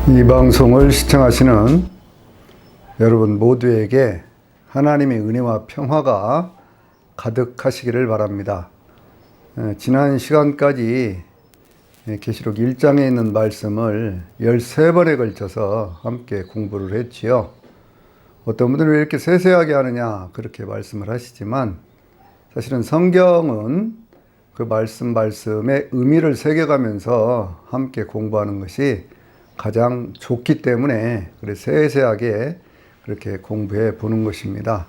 이 방송을 시청하시는 여러분 모두에게 하나님의 은혜와 평화가 가득하시기를 바랍니다. 지난 시간까지 계시록 1장에 있는 말씀을 13번에 걸쳐서 함께 공부를 했지요. 어떤 분들은 왜 이렇게 세세하게 하느냐 그렇게 말씀을 하시지만, 사실은 성경은 그 말씀의 의미를 새겨가면서 함께 공부하는 것이 가장 좋기 때문에 그래 세세하게 그렇게 공부해 보는 것입니다.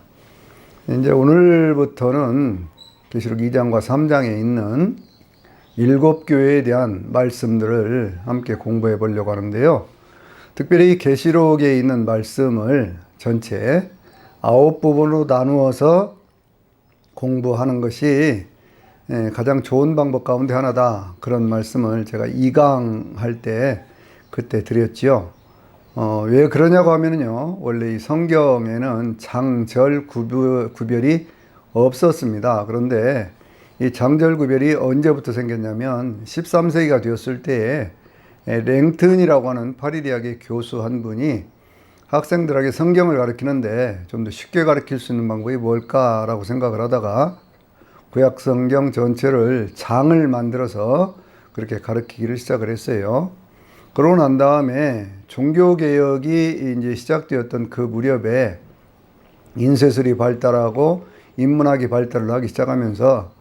이제 오늘부터는 계시록 2장과 3장에 있는 7교회에 대한 말씀들을 함께 공부해 보려고 하는데요. 특별히 계시록에 있는 말씀을 전체 9부분으로 나누어서 공부하는 것이 가장 좋은 방법 가운데 하나다. 그런 말씀을 제가 2강 할 때 그때 드렸지요. 왜 그러냐고 하면요, 원래 이 성경에는 장절 구별이 없었습니다. 그런데 이 장절 구별이 언제부터 생겼냐면 13세기가 되었을 때에 랭튼이라고 하는 파리 대학의 교수 한 분이 학생들에게 성경을 가르치는데 좀 더 쉽게 가르칠 수 있는 방법이 뭘까라고 생각을 하다가 구약 성경 전체를 장을 만들어서 그렇게 가르치기를 시작을 했어요. 그러고 난 다음에 종교개혁이 이제 시작되었던 그 무렵에 인쇄술이 발달하고 인문학이 발달을 하기 시작하면서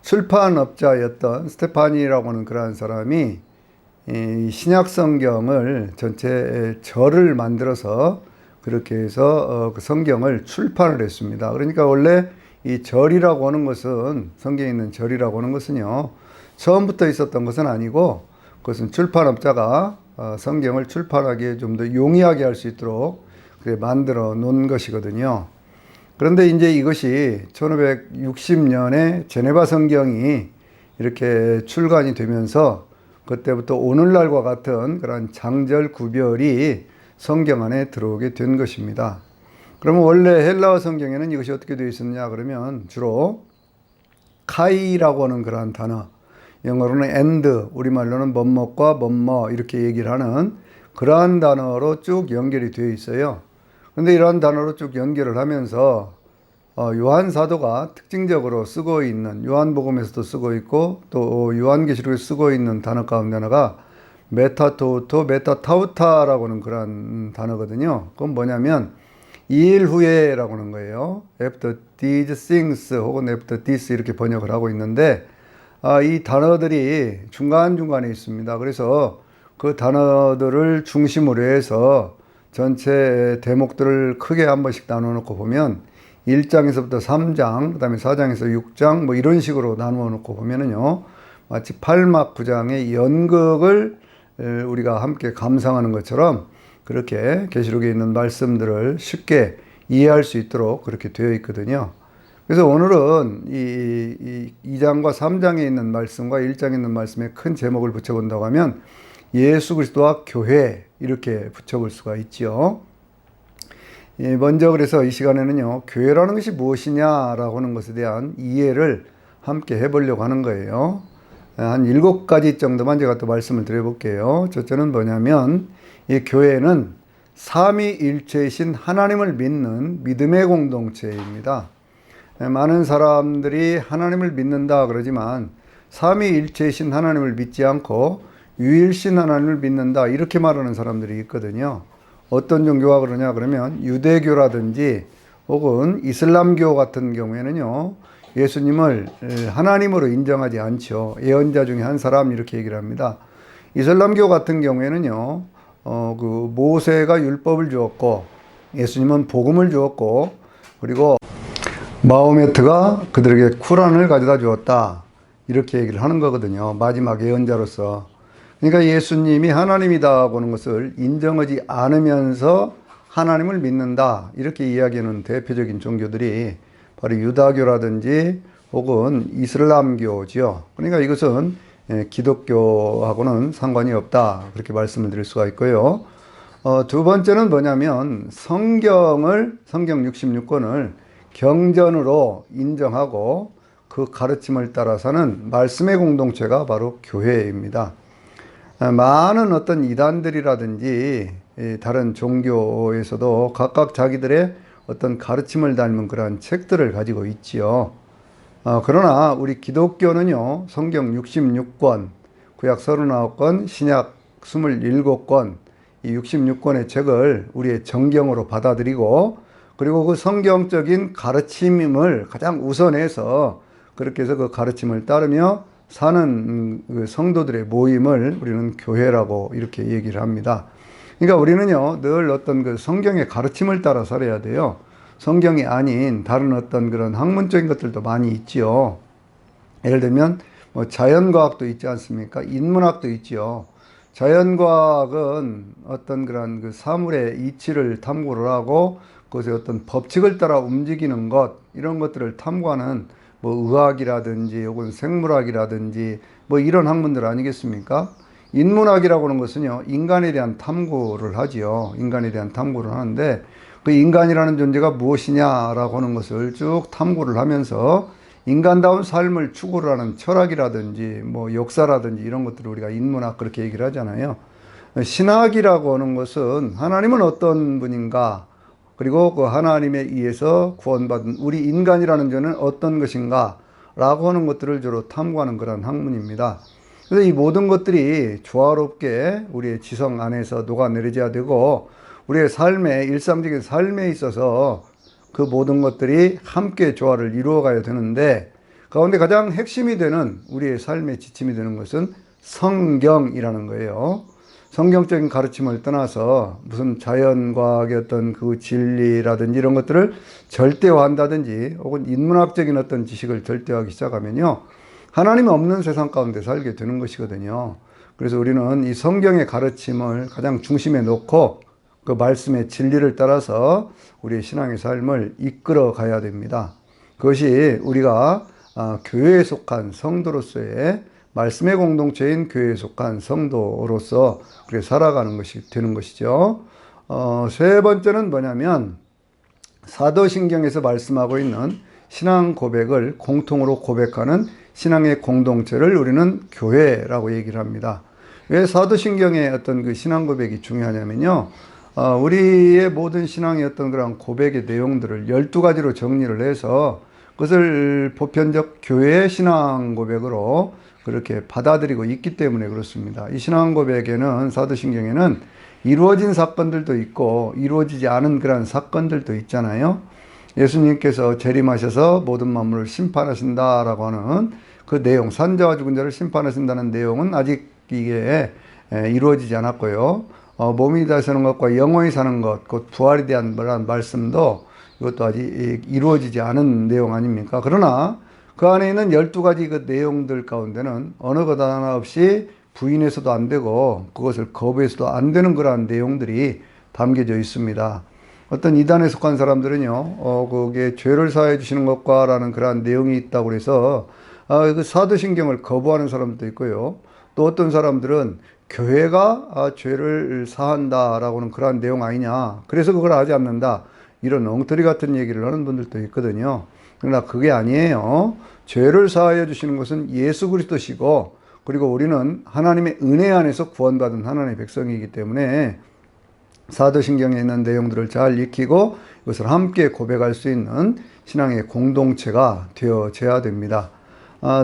출판업자였던 스테파니라고 하는 그러한 사람이 이 신약 성경을 전체 절을 만들어서 그렇게 해서 그 성경을 출판을 했습니다. 그러니까 원래 이 절이라고 하는 것은, 성경에 있는 절이라고 하는 것은요, 처음부터 있었던 것은 아니고 그것은 출판업자가 성경을 출판하기에 좀 더 용이하게 할 수 있도록 그래 만들어 놓은 것이거든요. 그런데 이제 이것이 1560년에 제네바 성경이 이렇게 출간이 되면서 그때부터 오늘날과 같은 그런 장절 구별이 성경 안에 들어오게 된 것입니다. 그러면 원래 헬라어 성경에는 이것이 어떻게 되어 있었냐 그러면 주로 카이라고 하는 그러한 단어, 영어로는 and, 우리말로는 뭐뭐과 뭐뭐 이렇게 얘기를 하는 그러한 단어로 쭉 연결이 되어 있어요. 그런데 이러한 단어로 쭉 연결을 하면서 요한 사도가 특징적으로 쓰고 있는, 요한복음에서도 쓰고 있고 또 요한계시록에 쓰고 있는 단어 가운데 하나가 메타토토 메타타우타라고 하는 그런 단어거든요. 그건 뭐냐면 이 일 후에라고 하는 거예요. After these things 혹은 after this 이렇게 번역을 하고 있는데, 이 단어들이 중간중간에 있습니다. 그래서 그 단어들을 중심으로 해서 전체 대목들을 크게 한 번씩 나눠놓고 보면 1장에서부터 3장, 그 다음에 4장에서 6장 뭐 이런 식으로 나누어 놓고 보면은요, 마치 8막 9장의 연극을 우리가 함께 감상하는 것처럼 그렇게 계시록에 있는 말씀들을 쉽게 이해할 수 있도록 그렇게 되어 있거든요. 그래서 오늘은 이 2장과 3장에 있는 말씀과 1장에 있는 말씀에 큰 제목을 붙여본다고 하면 예수 그리스도와 교회 이렇게 붙여볼 수가 있죠. 먼저 그래서 이 시간에는요, 교회라는 것이 무엇이냐라고 하는 것에 대한 이해를 함께 해보려고 하는 거예요. 한 7가지 정도만 제가 또 말씀을 드려볼게요. 첫째는 뭐냐면 이 교회는 삼위일체이신 하나님을 믿는 믿음의 공동체입니다. 많은 사람들이 하나님을 믿는다 그러지만 삼위일체이신 하나님을 믿지 않고 유일신 하나님을 믿는다 이렇게 말하는 사람들이 있거든요. 어떤 종교가 그러냐 그러면 유대교라든지 혹은 이슬람교 같은 경우에는요, 예수님을 하나님으로 인정하지 않죠. 예언자 중에 한 사람 이렇게 얘기를 합니다. 이슬람교 같은 경우에는요, 그 모세가 율법을 주었고 예수님은 복음을 주었고 그리고 마호메트가 그들에게 쿠란을 가져다 주었다 이렇게 얘기를 하는 거거든요. 마지막 예언자로서. 그러니까 예수님이 하나님이다 하는 것을 인정하지 않으면서 하나님을 믿는다 이렇게 이야기하는 대표적인 종교들이 바로 유다교라든지 혹은 이슬람교지요. 그러니까 이것은 기독교하고는 상관이 없다 그렇게 말씀을 드릴 수가 있고요. 두 번째는 뭐냐면 성경 66권을 경전으로 인정하고 그 가르침을 따라 사는 말씀의 공동체가 바로 교회입니다. 많은 어떤 이단들이라든지 다른 종교에서도 각각 자기들의 어떤 가르침을 닮은 그러한 책들을 가지고 있지요. 그러나 우리 기독교는요, 성경 66권, 구약 39권, 신약 27권, 이 66권의 책을 우리의 정경으로 받아들이고, 그리고 그 성경적인 가르침을 가장 우선해서 그렇게 해서 그 가르침을 따르며 사는 그 성도들의 모임을 우리는 교회라고 이렇게 얘기를 합니다. 그러니까 우리는요, 늘 어떤 그 성경의 가르침을 따라 살아야 돼요. 성경이 아닌 다른 어떤 그런 학문적인 것들도 많이 있지요. 예를 들면 뭐 자연과학도 있지 않습니까? 인문학도 있지요. 자연과학은 어떤 그런 그 사물의 이치를 탐구를 하고 그것의 어떤 법칙을 따라 움직이는 것, 이런 것들을 탐구하는 뭐 의학이라든지 혹은 생물학이라든지 뭐 이런 학문들 아니겠습니까? 인문학이라고 하는 것은요, 인간에 대한 탐구를 하지요. 인간에 대한 탐구를 하는데 그 인간이라는 존재가 무엇이냐라고 하는 것을 쭉 탐구를 하면서 인간다운 삶을 추구를 하는 철학이라든지 뭐 역사라든지 이런 것들을 우리가 인문학 그렇게 얘기를 하잖아요. 신학이라고 하는 것은 하나님은 어떤 분인가, 그리고 그 하나님에 의해서 구원받은 우리 인간이라는 자는 어떤 것인가 라고 하는 것들을 주로 탐구하는 그런 학문입니다. 그래서 이 모든 것들이 조화롭게 우리의 지성 안에서 녹아내려져야 되고 우리의 삶에, 일상적인 삶에 있어서 그 모든 것들이 함께 조화를 이루어 가야 되는데, 가운데 가장 핵심이 되는 우리의 삶의 지침이 되는 것은 성경이라는 거예요. 성경적인 가르침을 떠나서 무슨 자연과학의 어떤 그 진리라든지 이런 것들을 절대화한다든지 혹은 인문학적인 어떤 지식을 절대화하기 시작하면요, 하나님 없는 세상 가운데 살게 되는 것이거든요. 그래서 우리는 이 성경의 가르침을 가장 중심에 놓고 그 말씀의 진리를 따라서 우리의 신앙의 삶을 이끌어 가야 됩니다. 그것이 우리가 교회에 속한 성도로서의, 말씀의 공동체인 교회에 속한 성도로서 그렇게 살아가는 것이 되는 것이죠. 세 번째는 뭐냐면 사도신경에서 말씀하고 있는 신앙 고백을 공통으로 고백하는 신앙의 공동체를 우리는 교회라고 얘기를 합니다. 왜 사도신경의 어떤 그 신앙 고백이 중요하냐면요, 우리의 모든 신앙의 어떤 그런 고백의 내용들을 12가지로 정리를 해서 그것을 보편적 교회의 신앙 고백으로 그렇게 받아들이고 있기 때문에 그렇습니다. 이 신앙 고백에는, 사도신경에는 이루어진 사건들도 있고 이루어지지 않은 그런 사건들도 있잖아요. 예수님께서 재림하셔서 모든 만물을 심판하신다라고 하는 그 내용, 산자와 죽은 자를 심판하신다는 내용은 아직 이게 이루어지지 않았고요. 몸이 다시 사는 것과 영원히 사는 것, 곧 부활에 대한 말씀도 이것도 아직 이루어지지 않은 내용 아닙니까? 그러나 그 안에 있는 12가지 그 내용들 가운데는 어느 것 하나 없이 부인해서도 안 되고 그것을 거부해서도 안 되는 그러한 내용들이 담겨져 있습니다. 어떤 이단에 속한 사람들은요, 그게 죄를 사해 주시는 것과 라는 그러한 내용이 있다고 해서 그 사도신경을 거부하는 사람도 있고요. 또 어떤 사람들은 교회가 죄를 사한다라고 하는 그러한 내용 아니냐, 그래서 그걸 하지 않는다, 이런 엉터리 같은 얘기를 하는 분들도 있거든요. 그러나 그게 아니에요. 죄를 사하여 주시는 것은 예수 그리스도시고, 그리고 우리는 하나님의 은혜 안에서 구원받은 하나님의 백성이기 때문에 사도신경에 있는 내용들을 잘 익히고 이것을 함께 고백할 수 있는 신앙의 공동체가 되어져야 됩니다.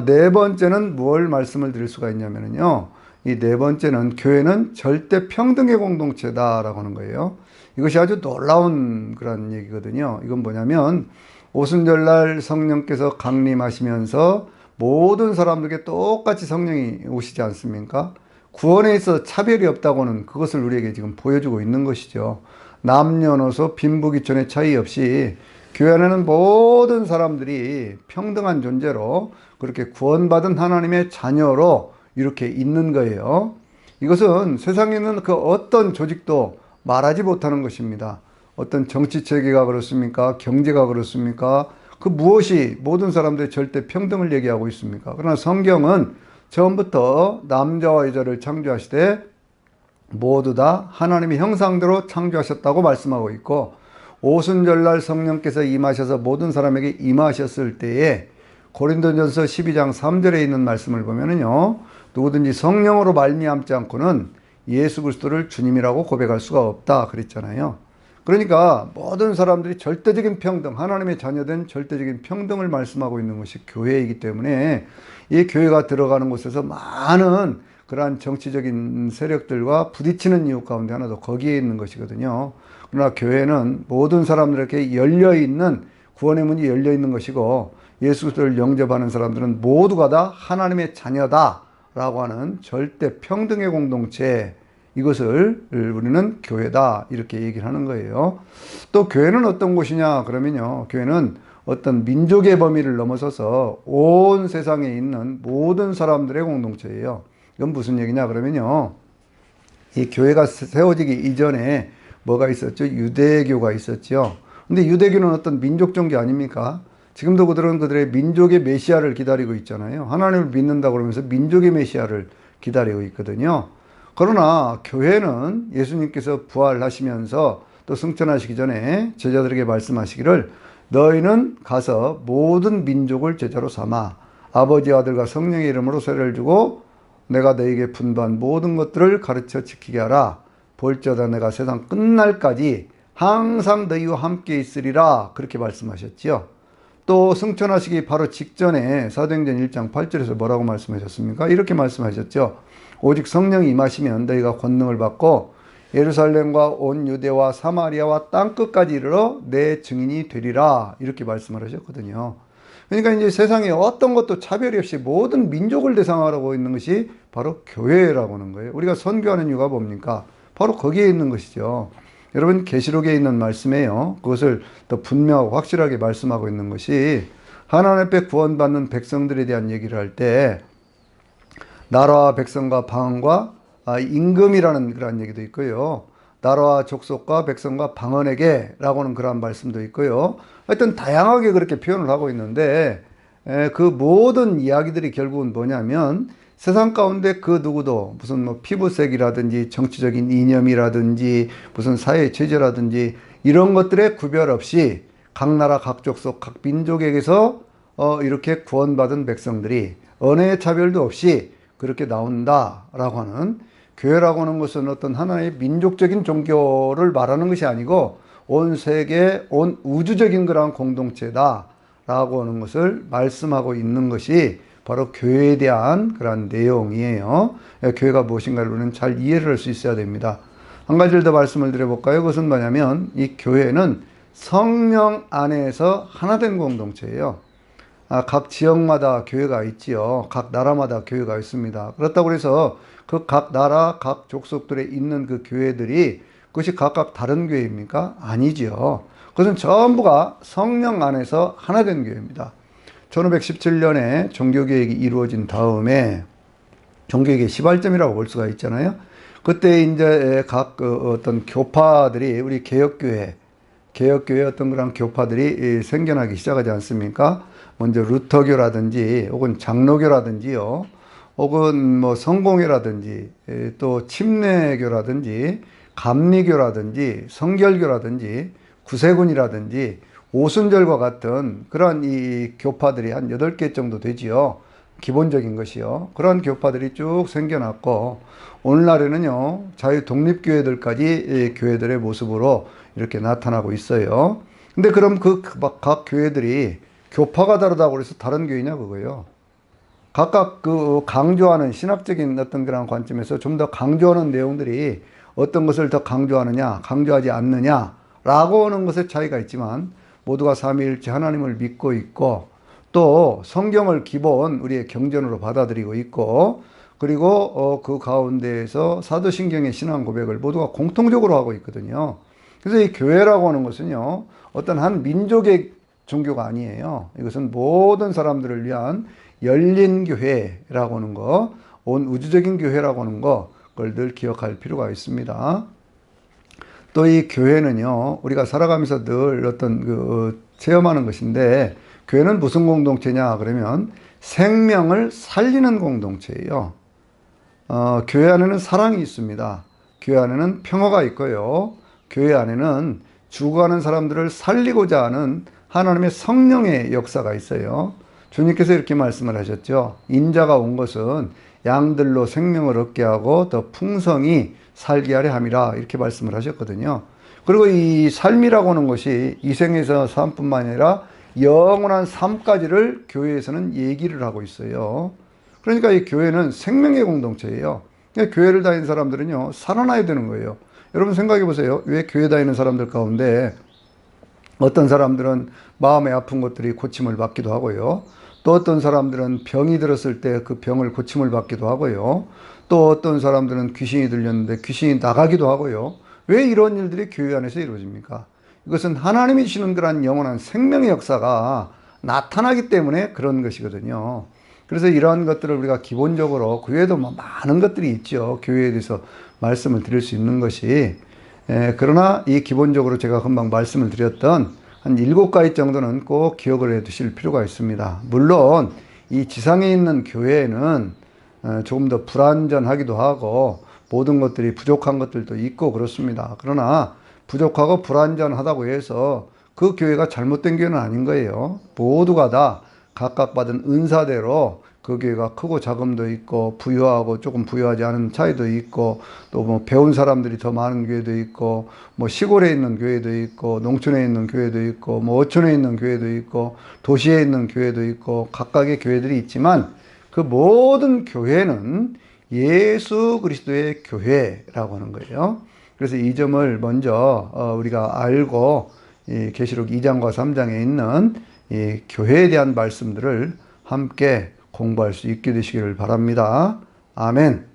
네 번째는 무엇을 말씀을 드릴 수가 있냐면요, 이 네 번째는 교회는 절대 평등의 공동체다라고 하는 거예요. 이것이 아주 놀라운 그런 얘기거든요. 이건 뭐냐면 오순절날 성령께서 강림하시면서 모든 사람들에게 똑같이 성령이 오시지 않습니까? 구원에 있어 차별이 없다고는 그것을 우리에게 지금 보여주고 있는 것이죠. 남녀노소 빈부귀천의 차이 없이 교회 안에는 모든 사람들이 평등한 존재로 그렇게 구원받은 하나님의 자녀로 이렇게 있는 거예요. 이것은 세상에 있는 그 어떤 조직도 말하지 못하는 것입니다. 어떤 정치 체계가 그렇습니까? 경제가 그렇습니까? 그 무엇이 모든 사람들의 절대 평등을 얘기하고 있습니까? 그러나 성경은 처음부터 남자와 여자를 창조하시되 모두 다 하나님의 형상대로 창조하셨다고 말씀하고 있고, 오순절날 성령께서 임하셔서 모든 사람에게 임하셨을 때에 고린도전서 12장 3절에 있는 말씀을 보면은요, 누구든지 성령으로 말미암지 않고는 예수 그리스도를 주님이라고 고백할 수가 없다 그랬잖아요. 그러니까 모든 사람들이 절대적인 평등, 하나님의 자녀된 절대적인 평등을 말씀하고 있는 것이 교회이기 때문에 이 교회가 들어가는 곳에서 많은 그러한 정치적인 세력들과 부딪히는 이유 가운데 하나도 거기에 있는 것이거든요. 그러나 교회는 모든 사람들에게 열려있는, 구원의 문이 열려있는 것이고, 예수 그리스도를 영접하는 사람들은 모두가 다 하나님의 자녀다라고 하는 절대 평등의 공동체, 이것을 우리는 교회다 이렇게 얘기를 하는 거예요. 또 교회는 어떤 곳이냐 그러면요, 교회는 어떤 민족의 범위를 넘어서서 온 세상에 있는 모든 사람들의 공동체예요. 이건 무슨 얘기냐 그러면요, 이 교회가 세워지기 이전에 뭐가 있었죠? 유대교가 있었죠. 근데 유대교는 어떤 민족 종교 아닙니까? 지금도 그들은 그들의 민족의 메시아를 기다리고 있잖아요. 하나님을 믿는다고 그러면서 민족의 메시아를 기다리고 있거든요. 그러나 교회는 예수님께서 부활하시면서 또 승천하시기 전에 제자들에게 말씀하시기를, 너희는 가서 모든 민족을 제자로 삼아 아버지, 아들과 성령의 이름으로 세례를 주고 내가 너희에게 분부한 모든 것들을 가르쳐 지키게 하라. 볼지어다 내가 세상 끝날까지 항상 너희와 함께 있으리라. 그렇게 말씀하셨지요. 또 승천하시기 바로 직전에 사도행전 1장 8절에서 뭐라고 말씀하셨습니까? 이렇게 말씀하셨죠. 오직 성령이 임하시면 너희가 권능을 받고 예루살렘과 온 유대와 사마리아와 땅끝까지 이르러 내 증인이 되리라. 이렇게 말씀을 하셨거든요. 그러니까 이제 세상에 어떤 것도 차별이 없이 모든 민족을 대상으로 있는 것이 바로 교회라고 하는 거예요. 우리가 선교하는 이유가 뭡니까? 바로 거기에 있는 것이죠. 여러분, 계시록에 있는 말씀이에요. 그것을 더 분명하고 확실하게 말씀하고 있는 것이, 하나님 앞에 구원받는 백성들에 대한 얘기를 할 때 나라와 백성과 방언과 임금이라는 그런 얘기도 있고요. 나라와 족속과 백성과 방언에게 라고 하는 그런 말씀도 있고요. 하여튼 다양하게 그렇게 표현을 하고 있는데, 그 모든 이야기들이 결국은 뭐냐면, 세상 가운데 그 누구도 무슨 뭐 피부색이라든지 정치적인 이념이라든지 무슨 사회 체제라든지 이런 것들에 구별 없이 각 나라 각 족속 각 민족에게서 이렇게 구원받은 백성들이 언어의 차별도 없이 그렇게 나온다라고 하는, 교회라고 하는 것은 어떤 하나의 민족적인 종교를 말하는 것이 아니고 온 세계, 온 우주적인 그런 공동체다라고 하는 것을 말씀하고 있는 것이 바로 교회에 대한 그런 내용이에요. 교회가 무엇인가를 우리는 잘 이해를 할 수 있어야 됩니다. 한 가지를 더 말씀을 드려볼까요? 그것은 뭐냐면, 이 교회는 성령 안에서 하나된 공동체예요. 각 지역마다 교회가 있지요. 각 나라마다 교회가 있습니다. 그렇다고 해서 그 각 나라, 각 족속들에 있는 그 교회들이 그것이 각각 다른 교회입니까? 아니지요. 그것은 전부가 성령 안에서 하나된 교회입니다. 1517년에 종교개혁이 이루어진 다음에, 종교개혁의 시발점이라고 볼 수가 있잖아요. 그때 이제 각 어떤 교파들이, 우리 개혁교회 어떤 그런 교파들이 생겨나기 시작하지 않습니까? 먼저 루터교라든지 혹은 장로교라든지요, 혹은 뭐 성공회라든지 또 침례교라든지 감리교라든지 성결교라든지 구세군이라든지 오순절과 같은 그런 이 교파들이 한 8개 정도 되지요. 기본적인 것이요. 그런 교파들이 쭉 생겨났고, 오늘날에는요, 자유 독립교회들까지 교회들의 모습으로 이렇게 나타나고 있어요. 근데 그럼 그 각 교회들이 교파가 다르다고 해서 다른 교회냐 그거예요. 각각 그 강조하는 신학적인 어떤 그런 관점에서 좀 더 강조하는 내용들이 어떤 것을 더 강조하느냐, 강조하지 않느냐라고 하는 것에 차이가 있지만, 모두가 삼위일체 하나님을 믿고 있고, 또 성경을 기본 우리의 경전으로 받아들이고 있고, 그리고 그 가운데에서 사도신경의 신앙 고백을 모두가 공통적으로 하고 있거든요. 그래서 이 교회라고 하는 것은요, 어떤 한 민족의 종교가 아니에요. 이것은 모든 사람들을 위한 열린 교회라고 하는 거, 온 우주적인 교회라고 하는 거, 그걸 늘 기억할 필요가 있습니다. 또 이 교회는요, 우리가 살아가면서 늘 어떤 체험하는 것인데, 교회는 무슨 공동체냐 그러면 생명을 살리는 공동체예요. 교회 안에는 사랑이 있습니다. 교회 안에는 평화가 있고요. 교회 안에는 죽어가는 사람들을 살리고자 하는 하나님의 성령의 역사가 있어요. 주님께서 이렇게 말씀을 하셨죠. 인자가 온 것은 양들로 생명을 얻게 하고 더 풍성히 살게 하려 함이라 이렇게 말씀을 하셨거든요. 그리고 이 삶이라고 하는 것이 이 생에서 삶뿐만 아니라 영원한 삶까지를 교회에서는 얘기를 하고 있어요. 그러니까 이 교회는 생명의 공동체예요. 그러니까 교회를 다니는 사람들은요, 살아나야 되는 거예요. 여러분 생각해 보세요. 왜 교회 다니는 사람들 가운데 어떤 사람들은 마음에 아픈 것들이 고침을 받기도 하고요. 또 어떤 사람들은 병이 들었을 때 그 병을 고침을 받기도 하고요. 또 어떤 사람들은 귀신이 들렸는데 귀신이 나가기도 하고요. 왜 이런 일들이 교회 안에서 이루어집니까? 이것은 하나님이 주시는 그러한 영원한 생명의 역사가 나타나기 때문에 그런 것이거든요. 그래서 이러한 것들을 우리가 기본적으로 그 외에도 많은 것들이 있죠. 교회에 대해서 말씀을 드릴 수 있는 것이. 그러나 이 기본적으로 제가 금방 말씀을 드렸던 한 7가지 정도는 꼭 기억을 해 두실 필요가 있습니다. 물론 이 지상에 있는 교회에는 조금 더 불완전하기도 하고 모든 것들이 부족한 것들도 있고 그렇습니다. 그러나 부족하고 불완전하다고 해서 그 교회가 잘못된 교회는 아닌 거예요. 모두가 다 각각 받은 은사대로 그 교회가 크고 작음도 있고 부유하고 조금 부유하지 않은 차이도 있고 또 뭐 배운 사람들이 더 많은 교회도 있고 뭐 시골에 있는 교회도 있고 농촌에 있는 교회도 있고 뭐 어촌에 있는 교회도 있고 도시에 있는 교회도 있고 각각의 교회들이 있지만 그 모든 교회는 예수 그리스도의 교회라고 하는 거예요. 그래서 이 점을 먼저 우리가 알고 이 계시록 2장과 3장에 있는 이 교회에 대한 말씀들을 함께 공부할 수 있게 되시기를 바랍니다. 아멘.